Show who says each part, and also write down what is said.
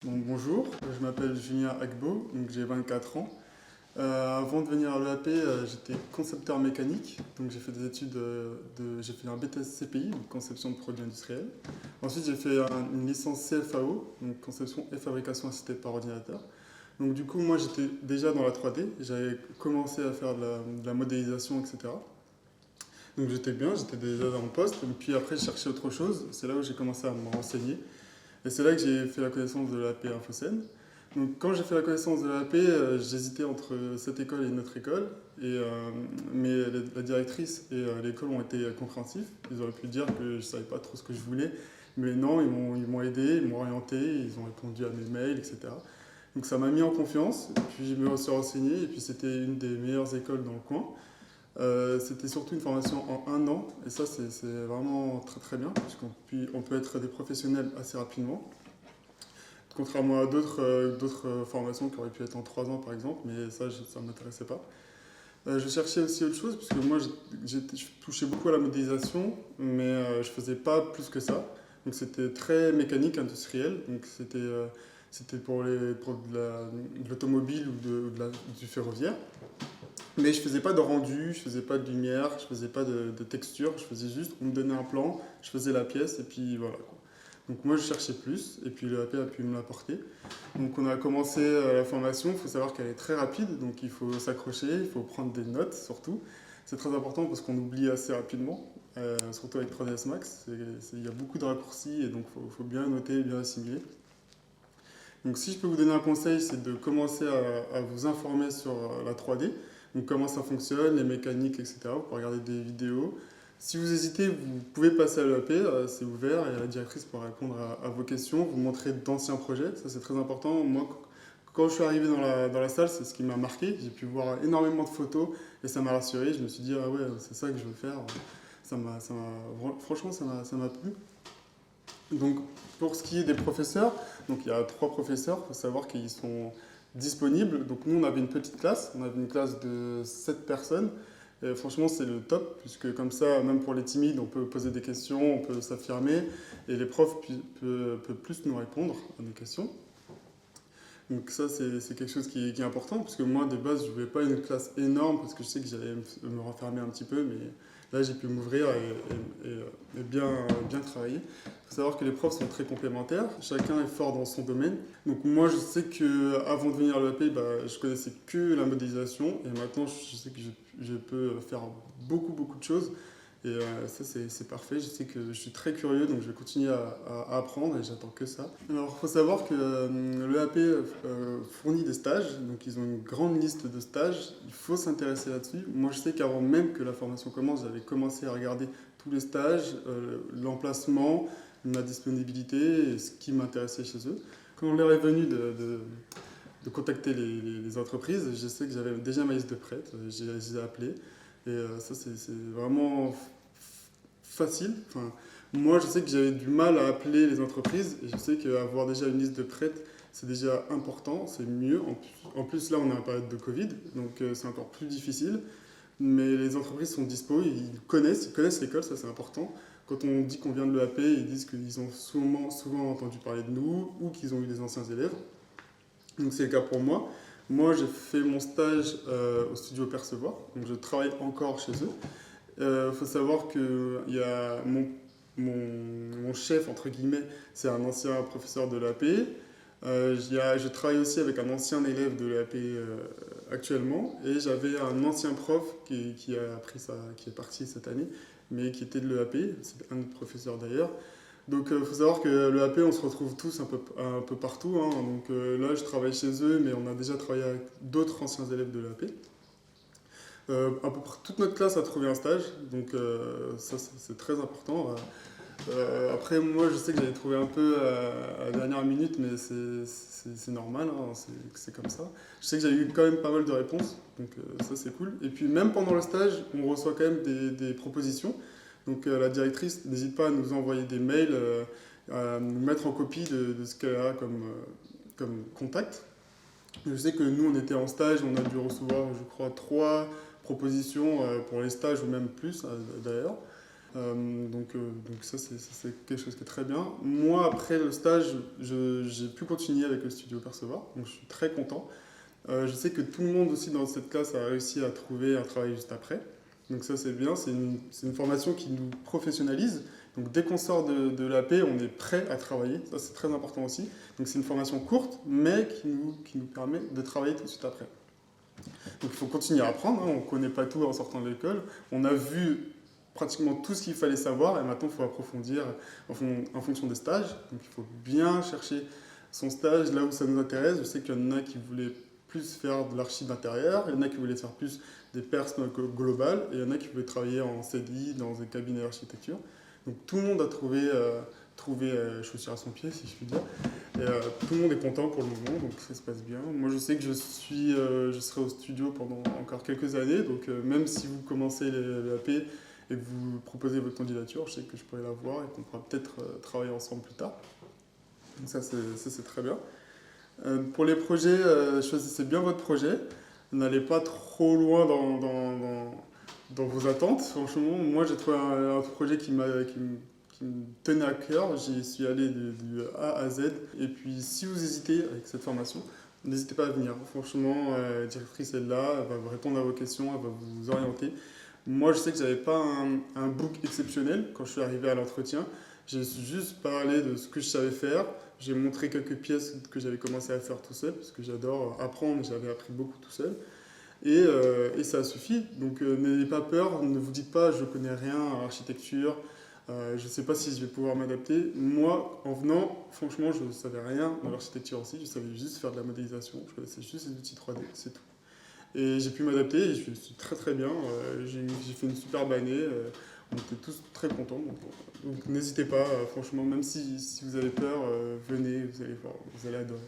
Speaker 1: Donc, bonjour, je m'appelle Julien Agbo, donc j'ai 24 ans. Avant de venir à l'EAP, j'étais concepteur mécanique, donc j'ai fait des études j'ai fait un BTS CPI, donc conception de produits industriels. Ensuite j'ai fait une licence CFAO, donc conception et fabrication assistée par ordinateur. Donc du coup moi j'étais déjà dans la 3D, j'avais commencé à faire de la modélisation, etc. Donc j'étais bien, j'étais déjà en poste, et puis après j'ai cherché autre chose, c'est là où j'ai commencé à me renseigner. Et c'est là que j'ai fait la connaissance de l'AP InfoSen. Donc quand j'ai fait la connaissance de l'AP, j'hésitais entre cette école et une autre école. Mais la directrice et l'école ont été compréhensifs. Ils auraient pu dire que je ne savais pas trop ce que je voulais. Mais non, ils m'ont aidé, ils m'ont orienté, ils ont répondu à mes mails, etc. Donc ça m'a mis en confiance. Et puis je me suis renseigné. Et puis c'était une des meilleures écoles dans le coin. C'était surtout une formation en 1 an. Et ça, c'est vraiment très très bien. Parce qu'on peut être des professionnels assez rapidement. Contrairement à d'autres formations qui auraient pu être en 3 ans par exemple, mais ça ne m'intéressait pas. Je cherchais aussi autre chose, puisque moi je touchais beaucoup à la modélisation, mais je ne faisais pas plus que ça. Donc c'était très mécanique, industriel, donc c'était pour de l'automobile du ferroviaire. Mais je ne faisais pas de rendu, je ne faisais pas de lumière, je ne faisais pas de texture, je faisais juste, on me donnait un plan, je faisais la pièce et puis voilà, quoi. Donc moi je cherchais plus et puis le AP a pu me l'apporter. Donc on a commencé la formation, il faut savoir qu'elle est très rapide, donc il faut s'accrocher, il faut prendre des notes surtout. C'est très important parce qu'on oublie assez rapidement, surtout avec 3ds Max. Il y a beaucoup de raccourcis et donc il faut bien noter, bien assimiler. Donc si je peux vous donner un conseil, c'est de commencer à vous informer sur la 3D, donc comment ça fonctionne, les mécaniques, etc. Vous pouvez regarder des vidéos. Si vous hésitez, vous pouvez passer à l'EAP, c'est ouvert et la directrice pourra répondre à vos questions, vous montrer d'anciens projets, ça c'est très important. Moi, quand je suis arrivé dans la salle, c'est ce qui m'a marqué. J'ai pu voir énormément de photos et ça m'a rassuré. Je me suis dit, ah ouais, c'est ça que je veux faire. Franchement, ça m'a plu. Donc, pour ce qui est des professeurs, donc il y a 3 professeurs, il faut savoir qu'ils sont disponibles. Donc nous, on avait une petite classe, on avait une classe de 7 personnes. Et franchement, c'est le top, puisque comme ça, même pour les timides, on peut poser des questions, on peut s'affirmer, et les profs peuvent plus nous répondre à nos questions. Donc ça, c'est quelque chose qui est important, parce que moi, de base, je ne voulais pas une classe énorme, parce que je sais que j'allais me renfermer un petit peu, mais là, j'ai pu m'ouvrir et bien travailler. Il faut savoir que les profs sont très complémentaires, chacun est fort dans son domaine. Donc moi, je sais qu'avant de venir à l'EAP, je connaissais que la modélisation, et maintenant, je sais que je peux faire beaucoup de choses. Et ça, c'est parfait. Je sais que je suis très curieux, donc je vais continuer à apprendre et j'attends que ça. Alors, il faut savoir que l'EAP fournit des stages, donc ils ont une grande liste de stages. Il faut s'intéresser là-dessus. Moi, je sais qu'avant même que la formation commence, j'avais commencé à regarder tous les stages, l'emplacement, ma disponibilité et ce qui m'intéressait chez eux. Quand l'heure est venue de contacter les entreprises, je sais que j'avais déjà ma liste de prêts, je les ai appelés. Et ça, c'est vraiment facile. Enfin, moi, je sais que j'avais du mal à appeler les entreprises et je sais qu'avoir déjà une liste de prêts, c'est déjà important, c'est mieux. En plus, là, on est en période de Covid, donc c'est encore plus difficile. Mais les entreprises sont dispo, ils connaissent l'école, ça c'est important. Quand on dit qu'on vient de l'EAP, ils disent qu'ils ont souvent entendu parler de nous ou qu'ils ont eu des anciens élèves. Donc c'est le cas pour moi. Moi, j'ai fait mon stage au studio Percevoir, donc je travaille encore chez eux. Il faut savoir que y a mon chef, entre guillemets, c'est un ancien professeur de l'EAP. Je travaille aussi avec un ancien élève de l'EAP actuellement, et j'avais un ancien prof qui est parti cette année, mais qui était de l'EAP, c'est un autre professeur d'ailleurs. Donc il faut savoir que l'EAP, on se retrouve tous un peu partout, hein. Donc là, je travaille chez eux, mais on a déjà travaillé avec d'autres anciens élèves de l'EAP. À peu près toute notre classe a trouvé un stage, donc ça c'est très important. Après, moi je sais que j'avais trouvé un peu à la dernière minute, mais c'est normal, hein, c'est comme ça. Je sais que j'ai eu quand même pas mal de réponses, donc ça c'est cool. Et puis même pendant le stage, on reçoit quand même des propositions. Donc la directrice n'hésite pas à nous envoyer des mails, à nous mettre en copie de ce qu'elle a comme contact. Je sais que nous, on était en stage, on a dû recevoir, je crois, 3 propositions pour les stages ou même plus d'ailleurs. Donc ça, c'est quelque chose qui est très bien. Moi, après le stage, j'ai pu continuer avec le studio Percevoir, donc je suis très content. Je sais que tout le monde aussi dans cette classe a réussi à trouver un travail juste après. Donc ça, c'est bien. C'est une formation qui nous professionnalise. Donc dès qu'on sort de l'AP, on est prêt à travailler. Ça, c'est très important aussi. Donc c'est une formation courte, mais qui nous permet de travailler tout de suite après. Donc il faut continuer à apprendre. On ne connaît pas tout en sortant de l'école. On a vu pratiquement tout ce qu'il fallait savoir et maintenant il faut approfondir en fonction des stages. Donc il faut bien chercher son stage là où ça nous intéresse. Je sais qu'il y en a qui voulaient plus faire de l'archi d'intérieur, il y en a qui voulaient faire plus des pers globales et il y en a qui voulaient travailler en CDI dans des cabinets d'architecture. Donc tout le monde a trouvé chaussure à son pied, si je puis dire. Et tout le monde est content pour le moment, donc ça se passe bien. Moi, je sais que je serai au studio pendant encore quelques années, donc même si vous commencez l'AP et que vous proposez votre candidature, je sais que je pourrai la voir et qu'on pourra peut-être travailler ensemble plus tard. Donc ça, c'est très bien. Pour les projets, choisissez bien votre projet. N'allez pas trop loin dans vos attentes. Franchement, moi, j'ai trouvé un projet qui me tenait à cœur. J'y suis allé du A à Z. Et puis, si vous hésitez avec cette formation, n'hésitez pas à venir. Franchement, la directrice est là, elle va vous répondre à vos questions, elle va vous orienter. Moi, je sais que je n'avais pas un book exceptionnel quand je suis arrivé à l'entretien. J'ai juste parlé de ce que je savais faire. J'ai montré quelques pièces que j'avais commencé à faire tout seul, parce que j'adore apprendre, j'avais appris beaucoup tout seul. Et ça suffit. Donc n'ayez pas peur, ne vous dites pas je connais rien à l'architecture, je ne sais pas si je vais pouvoir m'adapter. Moi, en venant, franchement, je ne savais rien dans l'architecture aussi, je savais juste faire de la modélisation, je connaissais juste les outils 3D, c'est tout. Et j'ai pu m'adapter et je suis très très bien. J'ai fait une superbe année. On était tous très contents. Donc n'hésitez pas, franchement, même si vous avez peur, venez, vous allez voir, vous allez adorer.